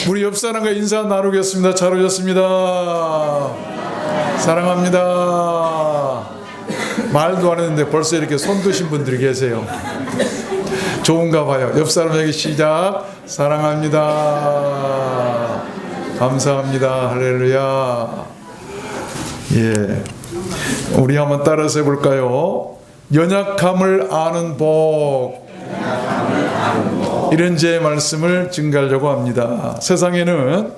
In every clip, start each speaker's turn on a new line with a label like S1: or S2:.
S1: 우리 옆 사람과 인사 나누겠습니다. 잘 오셨습니다. 사랑합니다. 말도 안 했는데 벌써 이렇게 손 드신 분들이 계세요. 좋은가 봐요. 옆 사람에게 시작. 사랑합니다. 감사합니다. 할렐루야. 예, 우리 한번 따라서 해볼까요? 연약함을 아는 복. 이런 제 말씀을 증가하려고 합니다. 세상에는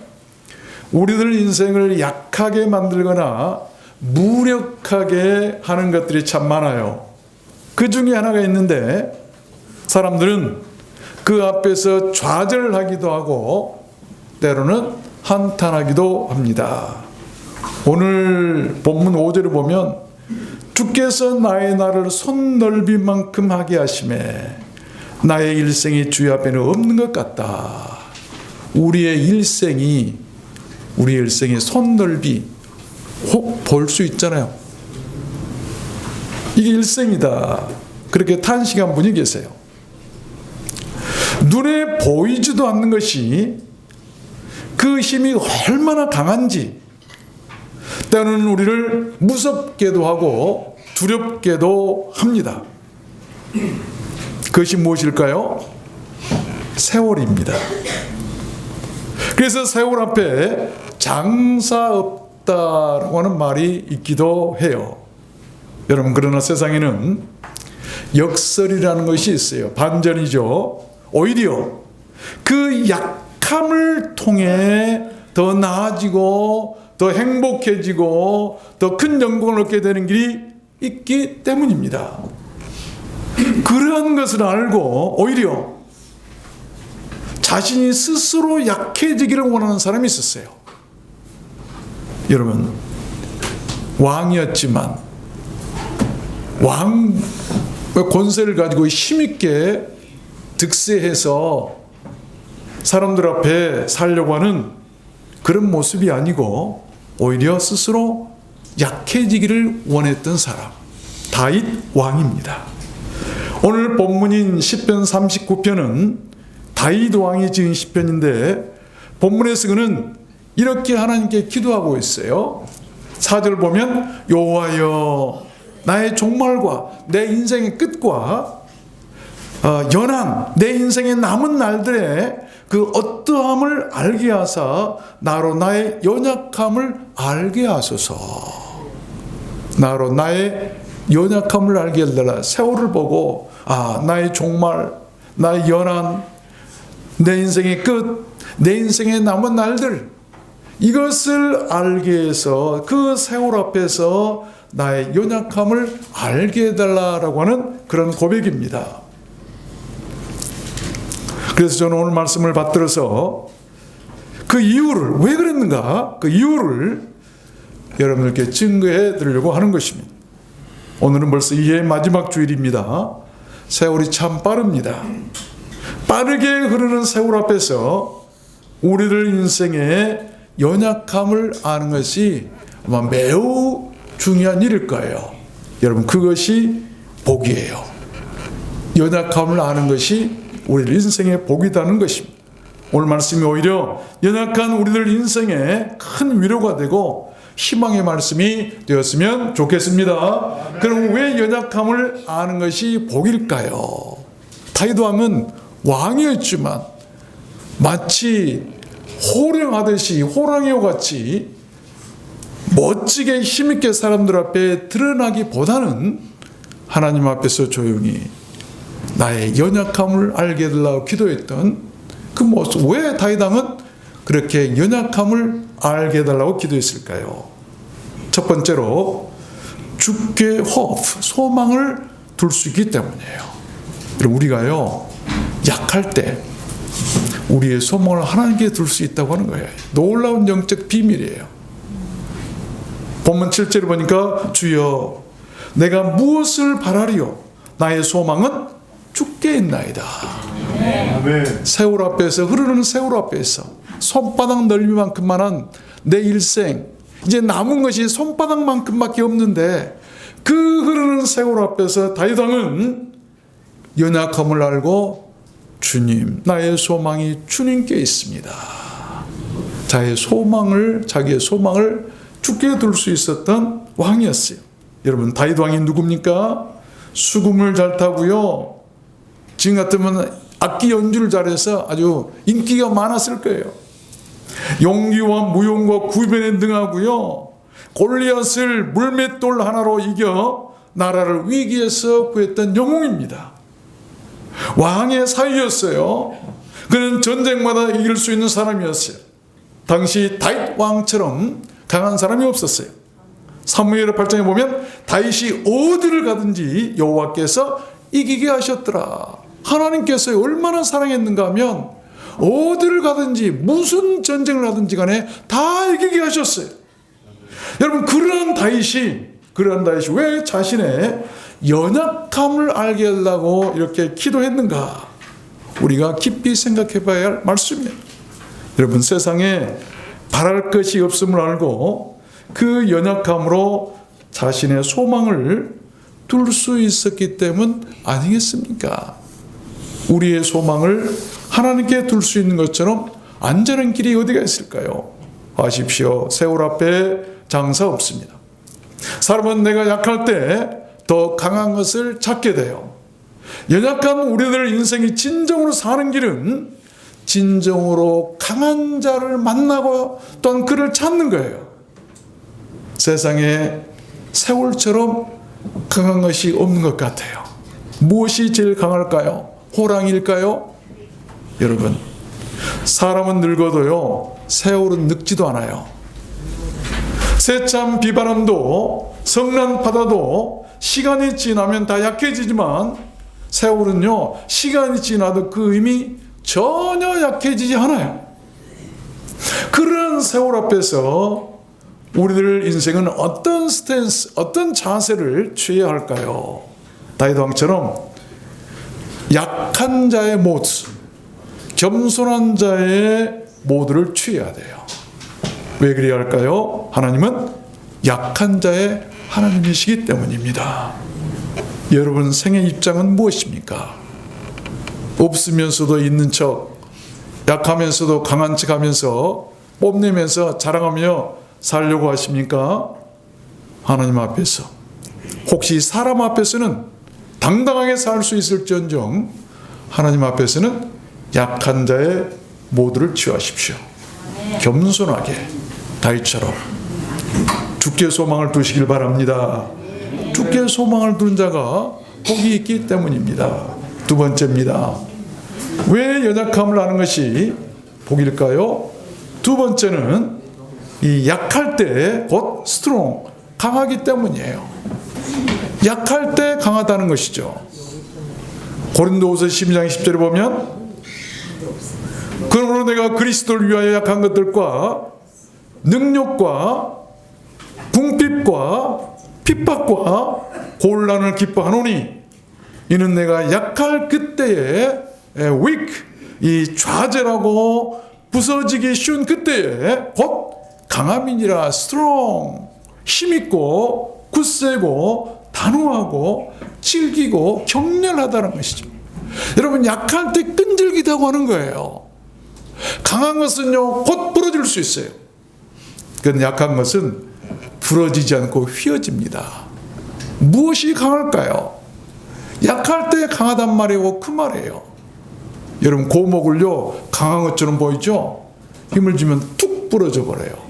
S1: 우리들 인생을 약하게 만들거나 무력하게 하는 것들이 참 많아요. 그 중에 하나가 있는데 사람들은 그 앞에서 좌절하기도 하고 때로는 한탄하기도 합니다. 오늘 본문 5절을 보면 주께서 나의 날을 손넓이만큼 하게 하심에 나의 일생이 주의 앞에는 없는 것 같다. 우리의 일생이 손넓이 혹 볼 수 있잖아요. 이게 일생이다. 그렇게 탄식한 분이 계세요. 눈에 보이지도 않는 것이 그 힘이 얼마나 강한지 때로는 우리를 무섭게도 하고 두렵게도 합니다. 그것이 무엇일까요? 세월입니다. 그래서 세월 앞에 장사 없다라고 하는 말이 있기도 해요. 여러분, 그러나 세상에는 역설이라는 것이 있어요. 반전이죠. 오히려 그 약함을 통해 더 나아지고 더 행복해지고 더 큰 영광을 얻게 되는 길이 있기 때문입니다. 그러한 것을 알고 오히려 자신이 스스로 약해지기를 원하는 사람이 있었어요. 여러분, 왕이었지만 왕 권세를 가지고 힘있게 득세해서 사람들 앞에 살려고 하는 그런 모습이 아니고 오히려 스스로 약해지기를 원했던 사람, 다윗 왕입니다. 오늘 본문인 시편 39편은 다윗 왕이 지은 시편인데 본문에서 그는 이렇게 하나님께 기도하고 있어요. 4절 보면 여호와여 나의 종말과 내 인생의 끝과 연한 내 인생의 남은 날들에 그 어떠함을 알게 하사 나로 나의 연약함을 알게 하소서. 나로 나의 연약함을 알게 해달라. 세월을 보고 나의 종말, 나의 연한, 내 인생의 끝, 내 인생의 남은 날들, 이것을 알게 해서 그 세월 앞에서 나의 연약함을 알게 해달라고 하는 그런 고백입니다. 그래서 저는 오늘 말씀을 받들어서 그 이유를, 왜 그랬는가, 그 이유를 여러분들께 증거해 드리려고 하는 것입니다. 오늘은 벌써 이해 마지막 주일입니다. 세월이 참 빠릅니다. 빠르게 흐르는 세월 앞에서 우리들 인생의 연약함을 아는 것이 아마 매우 중요한 일일 거예요. 여러분, 그것이 복이에요. 연약함을 아는 것이 우리들 인생의 복이라는 것입니다. 오늘 말씀이 오히려 연약한 우리들 인생에 큰 위로가 되고 희망의 말씀이 되었으면 좋겠습니다. 그럼 왜 연약함을 아는 것이 복일까요? 다윗 왕은 왕이었지만 마치 호령하듯이 호랑이와 같이 멋지게 힘있게 사람들 앞에 드러나기보다는 하나님 앞에서 조용히 나의 연약함을 알게 해달라고 기도했던 그 모습. 왜 다윗 왕은 그렇게 연약함을 알게 해달라고 기도했을까요? 첫 번째로 주께 소망을 둘 수 있기 때문이에요. 우리가요 약할 때 우리의 소망을 하나님께 둘 수 있다고 하는 거예요. 놀라운 영적 비밀이에요. 본문 7절을 보니까 주여 내가 무엇을 바라리요 나의 소망은 주께 있나이다. 아멘. 세월 앞에서, 흐르는 세월 앞에서 손바닥 넓이만큼만한 내 일생, 이제 남은 것이 손바닥만큼밖에 없는데 그 흐르는 세월 앞에서 다윗 왕은 연약함을 알고 주님, 나의 소망이 주님께 있습니다. 자기의 소망을 죽게 둘 수 있었던 왕이었어요. 여러분, 다윗 왕이 누굽니까? 수금을 잘 타고요, 지금 같으면 악기 연주를 잘해서 아주 인기가 많았을 거예요. 용기와 무용과 구변에 능하고요, 골리앗을 물맷돌 하나로 이겨 나라를 위기에서 구했던 영웅입니다. 왕의 사위였어요. 그는 전쟁마다 이길 수 있는 사람이었어요. 당시 다윗 왕처럼 강한 사람이 없었어요. 사무엘 8장에 보면 다윗이 어디를 가든지 여호와께서 이기게 하셨더라. 하나님께서 얼마나 사랑했는가 하면 어디를 가든지 무슨 전쟁을 하든지 간에 다 이기게 하셨어요. 여러분, 그러한 다윗이 왜 자신의 연약함을 알게 하려고 이렇게 기도했는가? 우리가 깊이 생각해 봐야 할 말씀이에요. 여러분, 세상에 바랄 것이 없음을 알고 그 연약함으로 자신의 소망을 둘 수 있었기 때문 아니겠습니까? 우리의 소망을 하나님께 둘 수 있는 것처럼 안전한 길이 어디가 있을까요? 아십시오. 세월 앞에 장사 없습니다. 사람은 내가 약할 때 더 강한 것을 찾게 돼요. 연약한 우리들 인생이 진정으로 사는 길은 진정으로 강한 자를 만나고 또한 그를 찾는 거예요. 세상에 세월처럼 강한 것이 없는 것 같아요. 무엇이 제일 강할까요? 호랑이일까요? 여러분, 사람은 늙어도요, 세월은 늙지도 않아요. 세찬 비바람도 성난 바다도 시간이 지나면 다 약해지지만 세월은요, 시간이 지나도 그 의미 전혀 약해지지 않아요. 그런 세월 앞에서 우리들 인생은 어떤 스탠스, 어떤 자세를 취해야 할까요? 다윗 왕처럼 약한 자의 모드, 겸손한 자의 모드를 취해야 돼요. 왜 그래야 할까요? 하나님은 약한 자의 하나님이시기 때문입니다. 여러분, 생의 입장은 무엇입니까? 없으면서도 있는 척, 약하면서도 강한 척 하면서 뽐내면서 자랑하며 살려고 하십니까? 하나님 앞에서. 혹시 사람 앞에서는 당당하게 살 수 있을지언정 하나님 앞에서는 약한 자의 모드를 취하십시오. 겸손하게 다윗처럼 주께 소망을 두시길 바랍니다. 주께 소망을 두는 자가 복이 있기 때문입니다. 두 번째입니다. 왜 연약함을 아는 것이 복일까요? 두 번째는 이 약할 때 곧 스트롱, 강하기 때문이에요. 약할 때 강하다는 것이죠. 고린도후서 12장 10절에 보면, 그러므로 내가 그리스도를 위하여 약한 것들과 능력과 궁핍과 핍박과 곤란을 기뻐하노니 이는 내가 약할 그때에 weak, 이 좌절하고 부서지기 쉬운 그때에 곧 강함이니라. strong, 힘있고 굳세고 단호하고 질기고 격렬하다는 것이죠. 여러분, 약할 때 끈질기다고 하는 거예요. 강한 것은요, 곧 부러질 수 있어요. 그런데 약한 것은 부러지지 않고 휘어집니다. 무엇이 강할까요? 약할 때 강하단 말이고 그 말이에요. 여러분, 고목을요, 강한 것처럼 보이죠? 힘을 주면 툭 부러져 버려요.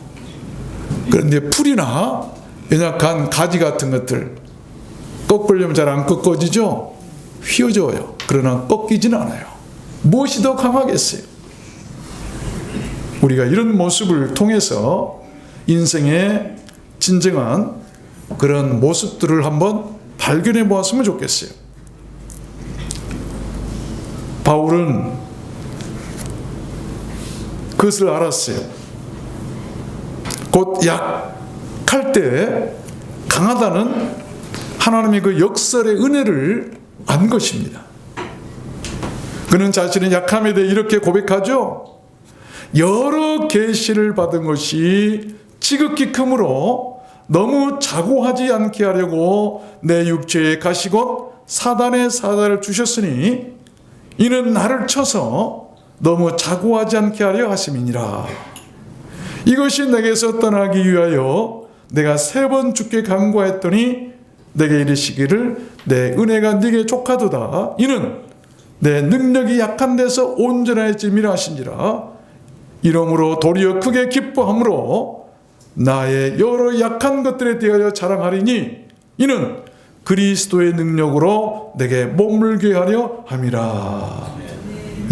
S1: 그런데 풀이나 연약한 가지 같은 것들 꺾으려면 잘 안 꺾어지죠? 휘어져요. 그러나 꺾이지는 않아요. 무엇이 더 강하겠어요? 우리가 이런 모습을 통해서 인생의 진정한 그런 모습들을 한번 발견해 보았으면 좋겠어요. 바울은 그것을 알았어요. 곧 약할 때 강하다는 하나님의 그 역설의 은혜를 안 것입니다. 그는 자신의 약함에 대해 이렇게 고백하죠. 여러 계시를 받은 것이 지극히 크므로 너무 자고하지 않게 하려고 내 육체에 가시고 사단의 사자를 주셨으니 이는 나를 쳐서 너무 자고하지 않게 하려 하심이니라. 이것이 내게서 떠나기 위하여 내가 3번 주께 간구하였더니 내게 이르시기를 내 은혜가 네게 족하도다. 이는 내 능력이 약한 데서 온전해짐이라 하신지라. 이러므로 도리어 크게 기뻐함으로 나의 여러 약한 것들에 대하여 자랑하리니 이는 그리스도의 능력으로 내게 머물게 하려 함이라.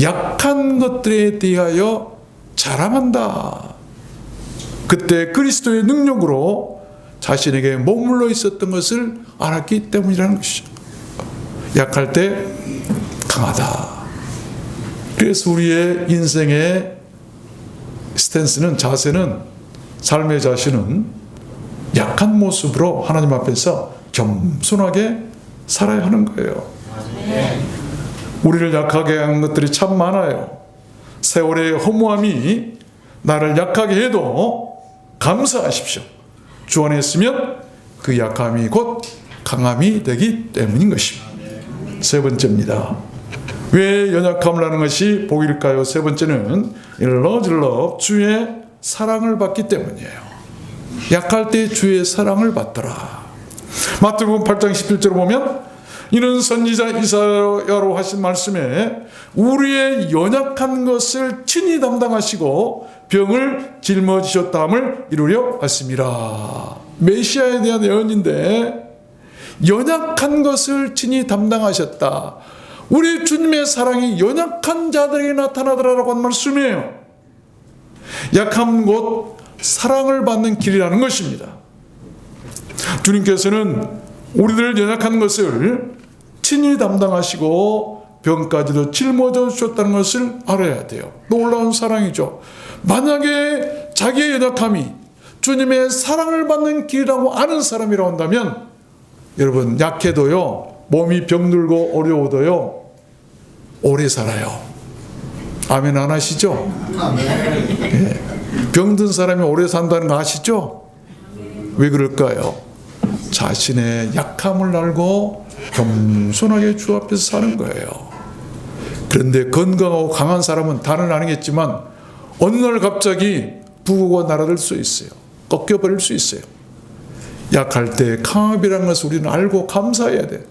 S1: 약한 것들에 대하여 자랑한다. 그때 그리스도의 능력으로 자신에게 머물러 있었던 것을 알았기 때문이라는 것이죠. 약할 때 강하다. 그래서 우리의 인생의 스탠스는, 자세는, 삶의 자세는 약한 모습으로 하나님 앞에서 겸손하게 살아야 하는 거예요. 우리를 약하게 한 것들이 참 많아요. 세월의 허무함이 나를 약하게 해도 감사하십시오. 주 안에 있으면 그 약함이 곧 강함이 되기 때문인 것입니다. 3번째입니다. 왜 연약함을 하는 것이 복일까요? 3번째는 Love, 주의 사랑을 받기 때문이에요. 약할 때 주의 사랑을 받더라. 마태복음 8장 17절을 보면 이는 선지자 이사야로 하신 말씀에 우리의 연약한 것을 친히 담당하시고 병을 짊어지셨다함을 이루려 하심이라. 메시아에 대한 예언인데 연약한 것을 친히 담당하셨다. 우리 주님의 사랑이 연약한 자들에게 나타나더라라고 한 말씀이에요. 약함 곧 사랑을 받는 길이라는 것입니다. 주님께서는 우리들 연약한 것을 친히 담당하시고 병까지도 짊어져 주셨다는 것을 알아야 돼요. 놀라운 사랑이죠. 만약에 자기의 연약함이 주님의 사랑을 받는 길이라고 아는 사람이라고 한다면 여러분, 약해도요, 몸이 병들고 어려워도요 오래 살아요. 아멘 안 하시죠? 예. 병든 사람이 오래 산다는 거 아시죠? 왜 그럴까요? 자신의 약함을 알고 겸손하게 주 앞에서 사는 거예요. 그런데 건강하고 강한 사람은 다는 아니겠지만 어느 날 갑자기 부고가 날아들 수 있어요. 꺾여버릴 수 있어요. 약할 때 강압이라는 것을 우리는 알고 감사해야 돼요.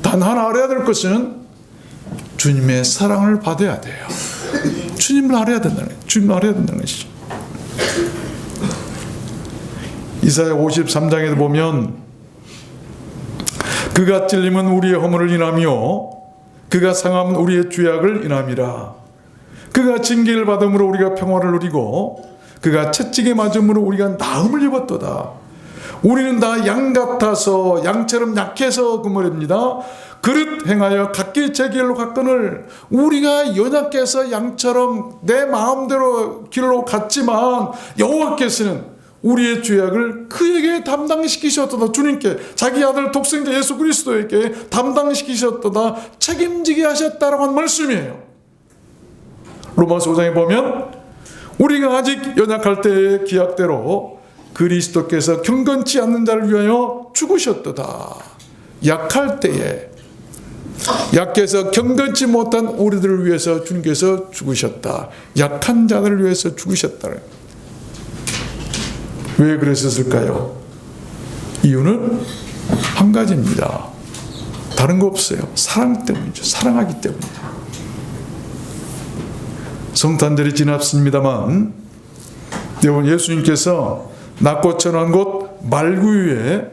S1: 단 하나 알아야 될 것은 주님의 사랑을 받아야 돼요. 주님을 알아야 된다는 거예요. 주님을 알아야 된다는 것이죠. 이사야 53장에도 보면 그가 찔림은 우리의 허물을 인하며 그가 상함은 우리의 죄악을 인함이라. 그가 징계를 받음으로 우리가 평화를 누리고 그가 채찍에 맞음으로 우리가 나음을 입었도다. 우리는 다 양 같아서 양처럼 약해서 그 말입니다. 그릇 행하여 각기 제 길로 갔거늘. 우리가 연약해서 양처럼 내 마음대로 길로 갔지만 여호와께서는 우리의 죄악을 그에게 담당시키셨도다. 주님께 자기 아들 독생자 예수 그리스도에게 담당시키셨도다. 책임지게 하셨다라고 한 말씀이에요. 로마서 5장에 보면 우리가 아직 연약할 때의 기약대로 그리스도께서 경건치 않는 자를 위하여 죽으셨도다. 약할 때에 약해서 경건치 못한 우리들을 위해서 주님께서 죽으셨다. 약한 자들을 위해서 죽으셨다. 왜 그러셨을까요? 이유는 한 가지입니다. 다른 거 없어요. 사랑 때문이죠. 사랑하기 때문이에요. 성탄절이 지났습니다만 여러분, 예수님께서 낮고 천한 곳 말구유에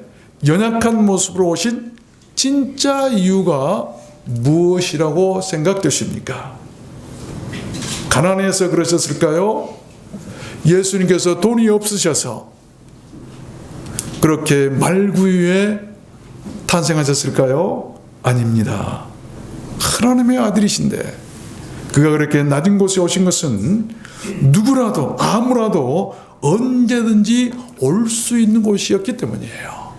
S1: 연약한 모습으로 오신 진짜 이유가 무엇이라고 생각되십니까? 가난해서 그러셨을까요? 예수님께서 돈이 없으셔서 그렇게 말구유에 탄생하셨을까요? 아닙니다. 하나님의 아들이신데 그가 그렇게 낮은 곳에 오신 것은 누구라도 아무라도 언제든지 올 수 있는 곳이었기 때문이에요.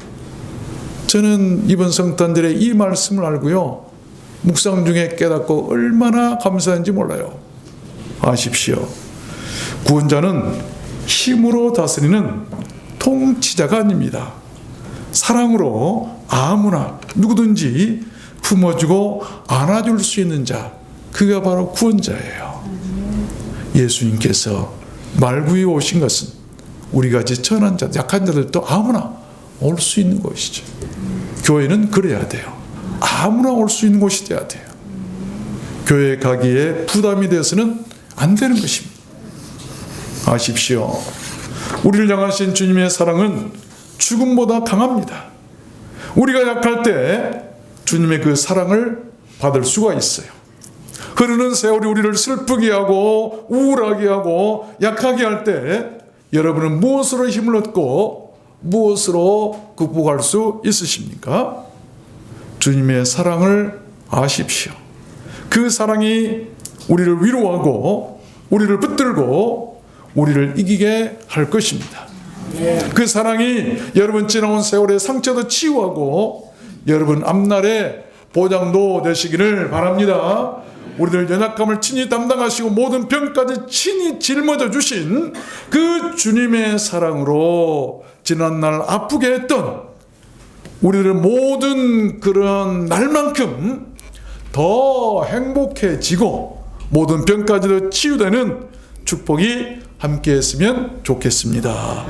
S1: 저는 이번 성탄절에 이 말씀을 알고요, 묵상 중에 깨닫고 얼마나 감사한지 몰라요. 아십시오. 구원자는 힘으로 다스리는 통치자가 아닙니다. 사랑으로 아무나 누구든지 품어주고 안아줄 수 있는 자, 그가 바로 구원자예요. 예수님께서 말구유에 오신 것은 우리같이 천한 자, 약한 자들도 아무나 올 수 있는 곳이죠. 교회는 그래야 돼요. 아무나 올 수 있는 곳이 돼야 돼요. 교회 가기에 부담이 되어서는 안 되는 것입니다. 아십시오. 우리를 향하신 주님의 사랑은 죽음보다 강합니다. 우리가 약할 때 주님의 그 사랑을 받을 수가 있어요. 흐르는 세월이 우리를 슬프게 하고 우울하게 하고 약하게 할 때 여러분은 무엇으로 힘을 얻고 무엇으로 극복할 수 있으십니까? 주님의 사랑을 아십시오. 그 사랑이 우리를 위로하고 우리를 붙들고 우리를 이기게 할 것입니다. 그 사랑이 여러분 지나온 세월의 상처도 치유하고 여러분 앞날의 보장도 되시기를 바랍니다. 우리들 연약함을 친히 담당하시고 모든 병까지 친히 짊어져 주신 그 주님의 사랑으로 지난날 아프게 했던 우리들 모든 그런 날만큼 더 행복해지고 모든 병까지도 치유되는 축복이 함께했으면 좋겠습니다.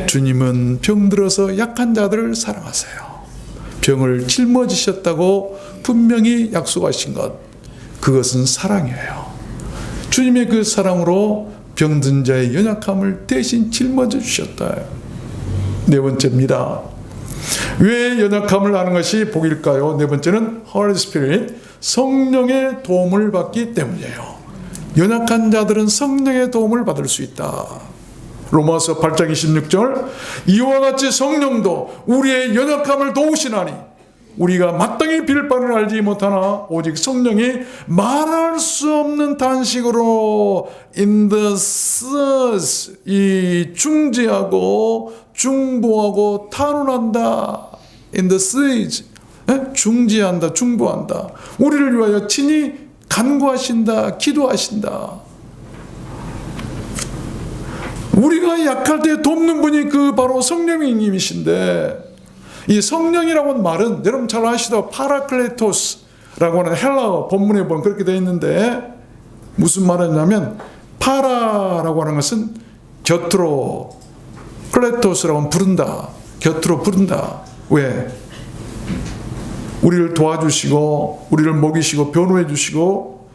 S1: 주님은 병들어서 약한 자들을 사랑하세요. 병을 짊어지셨다고 분명히 약속하신 것, 그것은 사랑이에요. 주님의 그 사랑으로 병든 자의 연약함을 대신 짊어져 주셨다. 네 번째입니다. 왜 연약함을 아는 것이 복일까요? 네 번째는 Holy Spirit, 성령의 도움을 받기 때문이에요. 연약한 자들은 성령의 도움을 받을 수 있다. 로마서 8장 26절, 이와 같이 성령도 우리의 연약함을 도우시나니 우리가 마땅히 빌 바를 알지 못하나 오직 성령이 말할 수 없는 단식으로 in the thirst, 이 중지하고 중보하고 탄원한다. in the siege, 중지한다, 중보한다. 우리를 위하여 친히 간구하신다, 기도하신다. 우리가 약할 때 돕는 분이 그 바로 성령님이신데, 이 성령이라고 하는 말은 여러분 잘 아시죠? 파라클레토스라고 하는 헬라어 본문에 보면 그렇게 되어 있는데 무슨 말이냐면 파라라고 하는 것은 곁으로, 클레토스라고 하면 부른다, 곁으로 부른다. 왜? 우리를 도와주시고 우리를 먹이시고 변호해 주시고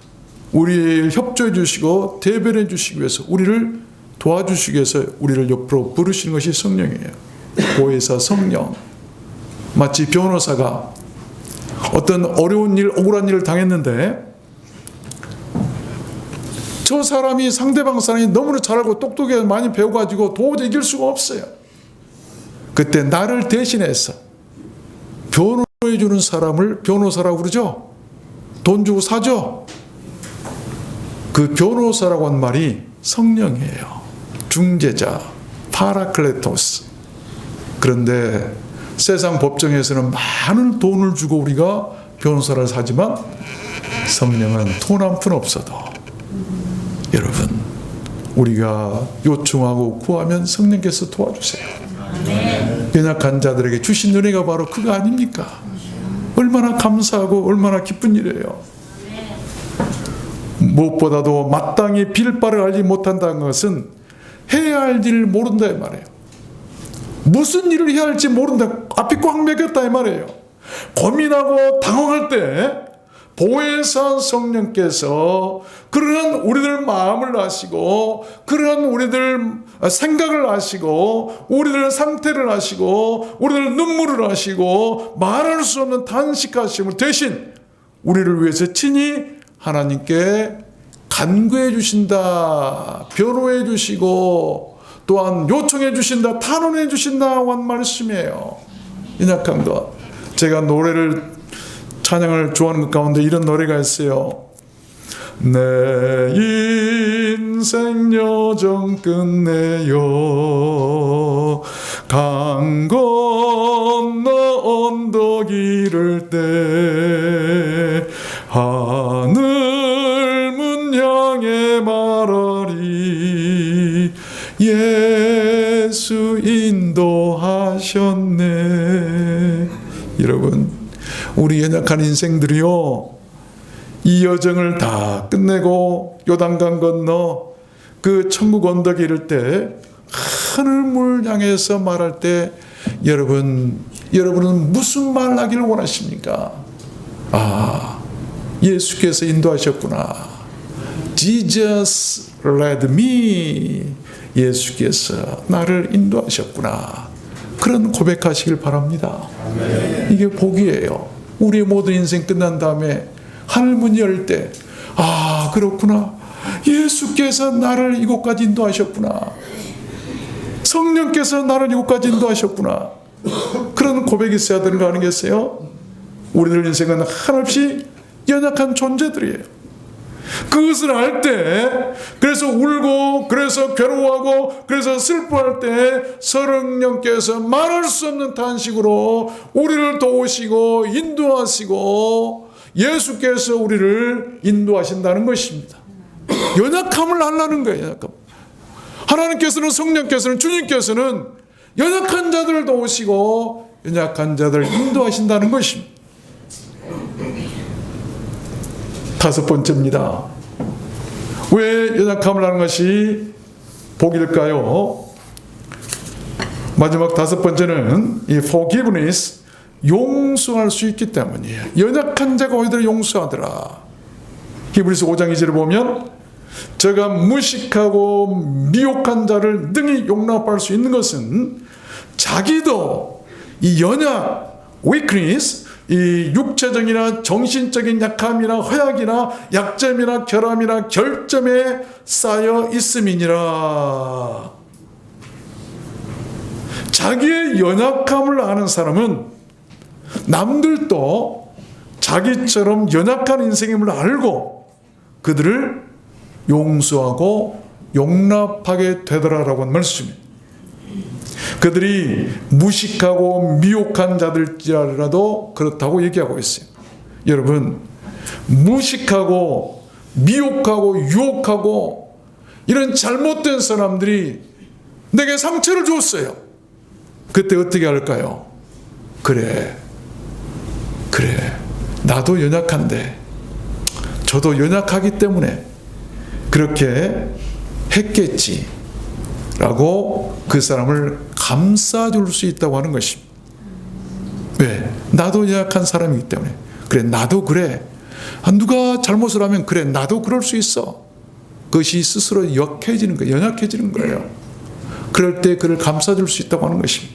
S1: 우리를 협조해 주시고 대변해 주시기 위해서 우리를 도와주시기 위해서 우리를 옆으로 부르시는 것이 성령이에요. 보혜사 성령. 마치 변호사가 어떤 어려운 일, 억울한 일을 당했는데 저 사람이, 상대방 사람이 너무나 잘 알고 똑똑하게 많이 배워가지고 도저히 이길 수가 없어요. 그때 나를 대신해서 변호해 주는 사람을 변호사라고 그러죠. 돈 주고 사죠. 그 변호사라고 한 말이 성령이에요. 중재자, 파라클레토스. 그런데 세상 법정에서는 많은 돈을 주고 우리가 변호사를 사지만 성령은 돈 한 푼 없어도 여러분 우리가 요청하고 구하면 성령께서 도와주세요. 연약한 자들에게 주신 은혜가 바로 그거 아닙니까? 얼마나 감사하고 얼마나 기쁜 일이에요. 무엇보다도 마땅히 빌 바를 알지 못한다는 것은 해야 할 일을 모른다 이 말이에요. 무슨 일을 해야 할지 모른다. 앞이 꽉 막혔다 이 말이에요. 고민하고 당황할 때 보혜사 성령께서 그러한 우리들 마음을 아시고 그러한 우리들 생각을 아시고 우리들 상태를 아시고 우리들 눈물을 아시고 말할 수 없는 단식하심을 대신 우리를 위해서 친히 하나님께 간구해 주신다, 변호해 주시고 또한 요청해 주신다, 탄원해 주신다고 한 말씀이에요. 연약한 것. 제가 노래를, 찬양을 좋아하는 것 가운데 이런 노래가 있어요. 내 인생 여정 끝내요 강 건너 언덕 이를 때 하늘 문 향해 말하리 예수 인도하셨네. 여러분, 우리 연약한 인생들이요, 이 여정을 다 끝내고 요단강 건너 그 천국 언덕에 이를 때 하늘물 향해서 말할 때 여러분은 무슨 말 하기를 원하십니까? 예수께서 인도하셨구나. Jesus led me. 예수께서 나를 인도하셨구나. 그런 고백하시길 바랍니다. 이게 복이에요. 우리의 모든 인생 끝난 다음에 하늘문 열 때 그렇구나. 예수께서 나를 이곳까지 인도하셨구나. 성령께서 나를 이곳까지 인도하셨구나. 그런 고백이 있어야 되는 거 아니겠어요? 우리들 인생은 한없이 연약한 존재들이에요. 그것을 알 때, 그래서 울고, 그래서 괴로워하고, 그래서 슬퍼할 때 성령께서 말할 수 없는 탄식으로 우리를 도우시고 인도하시고 예수께서 우리를 인도하신다는 것입니다. 연약함을 하려는 거예요. 연약함. 하나님께서는, 성령께서는, 주님께서는 연약한 자들을 도우시고 연약한 자들을 인도하신다는 것입니다. 다섯 번째입니다. 왜 연약함을 하는 것이 복일까요? 마지막 다섯 번째는 이 forgiveness, 용서할 수 있기 때문이에요. 연약한 자가 오히려 용서하더라. 히브리서 5장 2절을 보면 저가 무식하고 미혹한 자를 능히 용납할 수 있는 것은 자기도 이 연약, weakness, 이 육체적이나 정신적인 약함이나 허약이나 약점이나 결함이나 결점에 쌓여 있음이니라. 자기의 연약함을 아는 사람은 남들도 자기처럼 연약한 인생임을 알고 그들을 용서하고 용납하게 되더라라고 하는 말씀입니다. 그들이 무식하고 미혹한 자들지라도 그렇다고 얘기하고 있어요. 여러분, 무식하고 미혹하고 유혹하고 이런 잘못된 사람들이 내게 상처를 줬어요. 그때 어떻게 할까요? 그래, 나도 연약한데 저도 연약하기 때문에 그렇게 했겠지 라고 그 사람을 감싸줄 수 있다고 하는 것입니다. 왜? 나도 연약한 사람이기 때문에. 그래, 나도 그래. 누가 잘못을 하면 그래, 나도 그럴 수 있어. 그것이 스스로 역해지는 거예요. 연약해지는 거예요. 그럴 때 그를 감싸줄 수 있다고 하는 것입니다.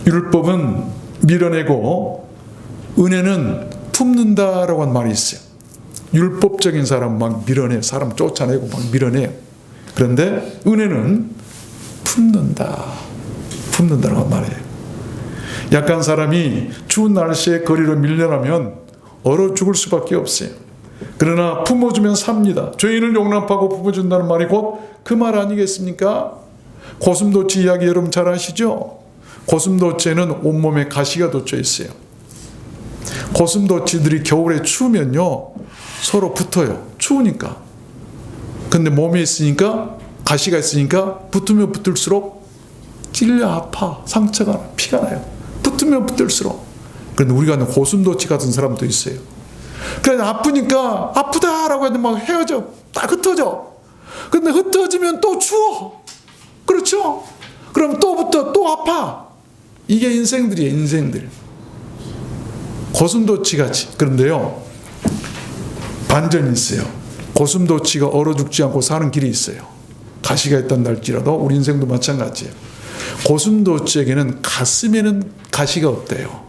S1: 율법은 밀어내고 은혜는 품는다라고 하는 말이 있어요. 율법적인 사람 막 밀어내, 사람 쫓아내고 막 밀어내요. 그런데 은혜는 품는다라고 말해요. 약한 사람이 추운 날씨에 거리로 밀려나면 얼어 죽을 수밖에 없어요. 그러나 품어주면 삽니다. 죄인을 용납하고 품어준다는 말이 곧 그 말 아니겠습니까? 고슴도치 이야기 여러분 잘 아시죠? 고슴도치에는 온몸에 가시가 돋쳐 있어요. 고슴도치들이 겨울에 추우면요 서로 붙어요. 추우니까. 근데 몸에 있으니까, 가시가 있으니까 붙으면 붙을수록 찔려 아파. 상처가 나, 피가 나요. 붙으면 붙을수록. 그런데 우리가 아는 고슴도치 같은 사람도 있어요. 그래 아프니까 아프다라고 해도 막 헤어져. 딱 흩어져. 근데 흩어지면 또 추워. 그렇죠? 그럼 또 붙어, 또 아파. 이게 인생들이에요, 인생들. 고슴도치 같이. 그런데요, 반전이 있어요. 고슴도치가 얼어 죽지 않고 사는 길이 있어요. 가시가 있단다 할지라도 우리 인생도 마찬가지예요. 고슴도치에게는 가슴에는 가시가 없대요.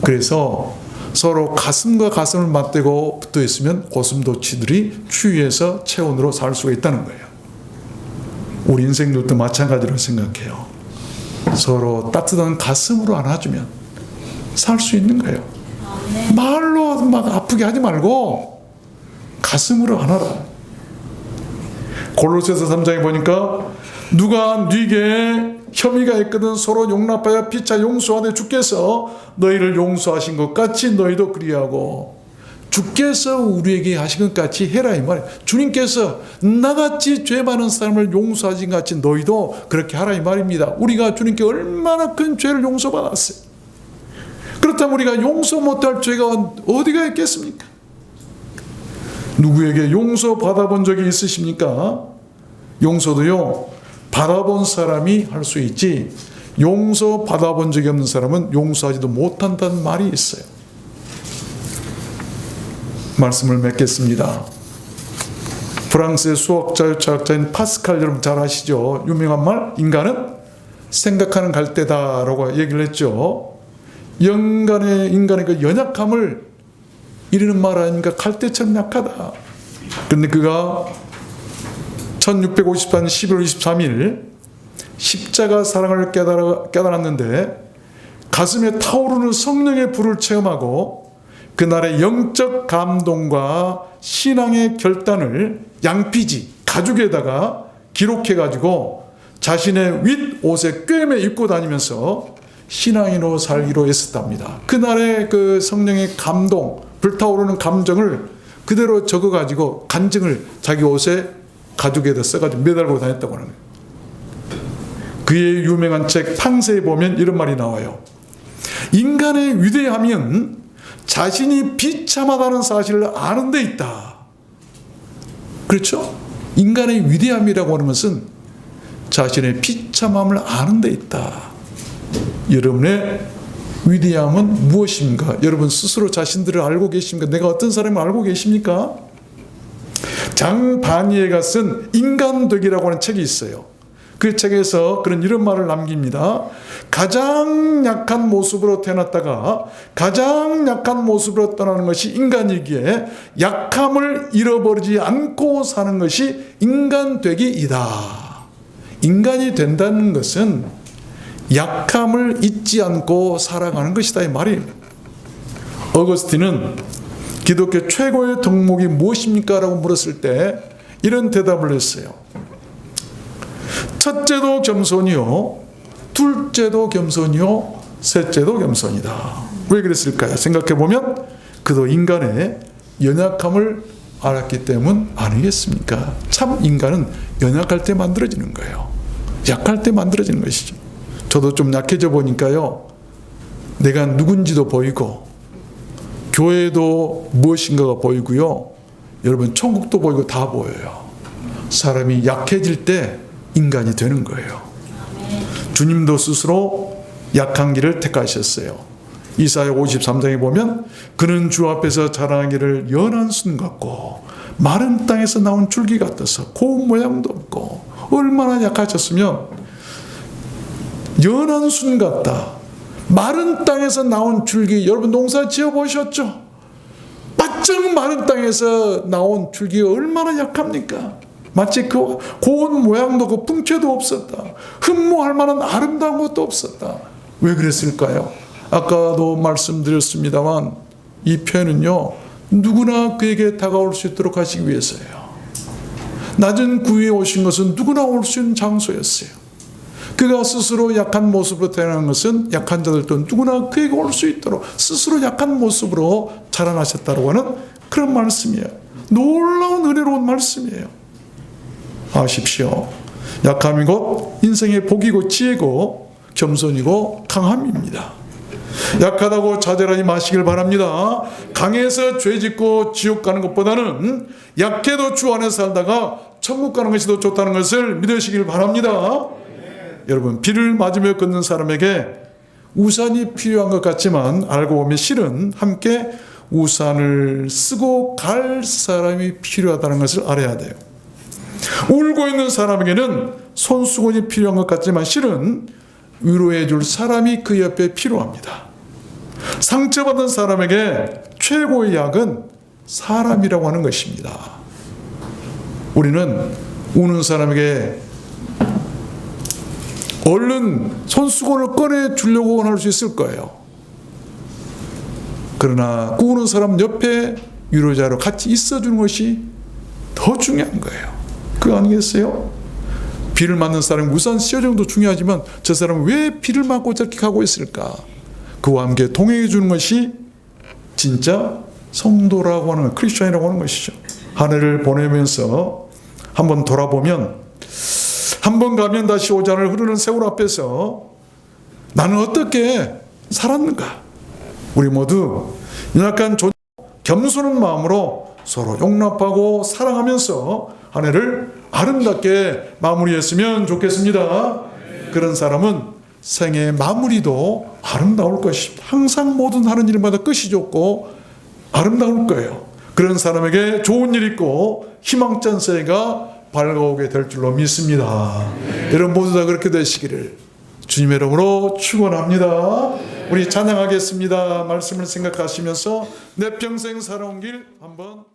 S1: 그래서 서로 가슴과 가슴을 맞대고 붙어 있으면 고슴도치들이 추위에서 체온으로 살 수가 있다는 거예요. 우리 인생들도 마찬가지로 생각해요. 서로 따뜻한 가슴으로 안아주면 살 수 있는 거예요. 말로 막 아프게 하지 말고 가슴으로 안아라. 골로새서 3장에 보니까 누가 네게 혐의가 있거든 서로 용납하여 피차 용서하되 주께서 너희를 용서하신 것 같이 너희도 그리하고. 주께서 우리에게 하신 것 같이 해라 이 말이에요. 주님께서 나같이 죄 많은 사람을 용서하신 것 같이 너희도 그렇게 하라 이 말입니다. 우리가 주님께 얼마나 큰 죄를 용서받았어요. 그렇다면 우리가 용서 못할 죄가 어디가 있겠습니까? 누구에게 용서 받아본 적이 있으십니까? 용서도요, 받아본 사람이 할 수 있지, 용서 받아본 적이 없는 사람은 용서하지도 못한다는 말이 있어요. 말씀을 맺겠습니다. 프랑스의 수학자, 철학자인 파스칼, 여러분 잘 아시죠? 유명한 말, 인간은 생각하는 갈대다라고 얘기를 했죠. 인간의 그 연약함을 이르는 말 아닙니까? 갈대처럼 약하다. 그런데 그가 1654년 11월 23일 십자가 사랑을 깨달았는데 가슴에 타오르는 성령의 불을 체험하고 그날의 영적 감동과 신앙의 결단을 양피지, 가죽에다가 기록해가지고 자신의 윗옷에 꿰매 입고 다니면서 신앙인으로 살기로 했었답니다. 그날의 그 성령의 감동, 불타오르는 감정을 그대로 적어가지고 간증을 자기 옷에 가죽에다 써가지고 매달고 다녔다고 하는 거예요. 그의 유명한 책 탕세에 보면 이런 말이 나와요. 인간의 위대함은 자신이 비참하다는 사실을 아는 데 있다. 그렇죠? 인간의 위대함이라고 하는 것은 자신의 비참함을 아는 데 있다. 여러분의 위대함은 무엇입니까? 여러분 스스로 자신들을 알고 계십니까? 내가 어떤 사람을 알고 계십니까? 장바니에가 쓴 인간되기라고 하는 책이 있어요. 그 책에서 이런 말을 남깁니다. 가장 약한 모습으로 태어났다가 가장 약한 모습으로 떠나는 것이 인간이기에 약함을 잃어버리지 않고 사는 것이 인간되기이다. 인간이 된다는 것은 약함을 잊지 않고 살아가는 것이다, 이 말이에요. 어거스틴은 기독교 최고의 덕목이 무엇입니까? 라고 물었을 때 이런 대답을 했어요. 첫째도 겸손이요, 둘째도 겸손이요, 셋째도 겸손이다. 왜 그랬을까요? 생각해보면 그도 인간의 연약함을 알았기 때문 아니겠습니까? 참 인간은 연약할 때 만들어지는 거예요. 약할 때 만들어지는 것이죠. 저도 좀 약해져 보니까요, 내가 누군지도 보이고 교회도 무엇인가가 보이고요, 여러분 천국도 보이고 다 보여요. 사람이 약해질 때 인간이 되는 거예요. 주님도 스스로 약한 길을 택하셨어요. 이사야 53장에 보면 그는 주 앞에서 자라나기를 연한 순 같고 마른 땅에서 나온 줄기 같아서 고운 모양도 없고, 얼마나 약하셨으면 연한 순 같다. 마른 땅에서 나온 줄기, 여러분 농사 지어 보셨죠? 바짝 마른 땅에서 나온 줄기가 얼마나 약합니까? 마치 그 고운 모양도 그 풍채도 없었다. 흠모할 만한 아름다운 것도 없었다. 왜 그랬을까요? 아까도 말씀드렸습니다만 이 표현은요, 누구나 그에게 다가올 수 있도록 하시기 위해서예요. 낮은 구위에 오신 것은 누구나 올 수 있는 장소였어요. 그가 스스로 약한 모습으로 태어난 것은 약한 자들도 누구나 그에게 올 수 있도록 스스로 약한 모습으로 자라나셨다고 하는 그런 말씀이에요. 놀라운 은혜로운 말씀이에요. 아십시오. 약함이 곧 인생의 복이고 지혜고 겸손이고 강함입니다. 약하다고 자절하지 마시길 바랍니다. 강해서 죄 짓고 지옥 가는 것보다는 약해도 주 안에 살다가 천국 가는 것이 더 좋다는 것을 믿으시길 바랍니다. 여러분, 비를 맞으며 걷는 사람에게 우산이 필요한 것 같지만 알고 보면 실은 함께 우산을 쓰고 갈 사람이 필요하다는 것을 알아야 돼요. 울고 있는 사람에게는 손수건이 필요한 것 같지만 실은 위로해 줄 사람이 그 옆에 필요합니다. 상처받은 사람에게 최고의 약은 사람이라고 하는 것입니다. 우리는 우는 사람에게 얼른 손수건을 꺼내 주려고 할 수 있을 거예요. 그러나 우는 사람 옆에 위로자로 같이 있어주는 것이 더 중요한 거예요. 그거 아니겠어요? 비를 맞는 사람이 우산 씌워주는 중요하지만 저 사람은 왜 비를 맞고 저렇게 가고 있을까? 그와 함께 동행해 주는 것이 진짜 성도라고 하는, 크리스천이라고 하는 것이죠. 한 해를 보내면서 한번 돌아보면, 한 번 가면 다시 오지 않을 흐르는 세월 앞에서 나는 어떻게 살았는가? 우리 모두 연약한 겸손한 마음으로 서로 용납하고 사랑하면서 한 해를 아름답게 마무리했으면 좋겠습니다. 그런 사람은 생의 마무리도 아름다울 것입니다. 항상 모든 하는 일마다 끝이 좋고 아름다울 거예요. 그런 사람에게 좋은 일 있고 희망찬 새해가 밝아오게 될 줄로 믿습니다. 여러분 모두 다 그렇게 되시기를 주님의 이름으로 축원합니다. 우리 찬양하겠습니다. 말씀을 생각하시면서 내 평생 살아온 길 한번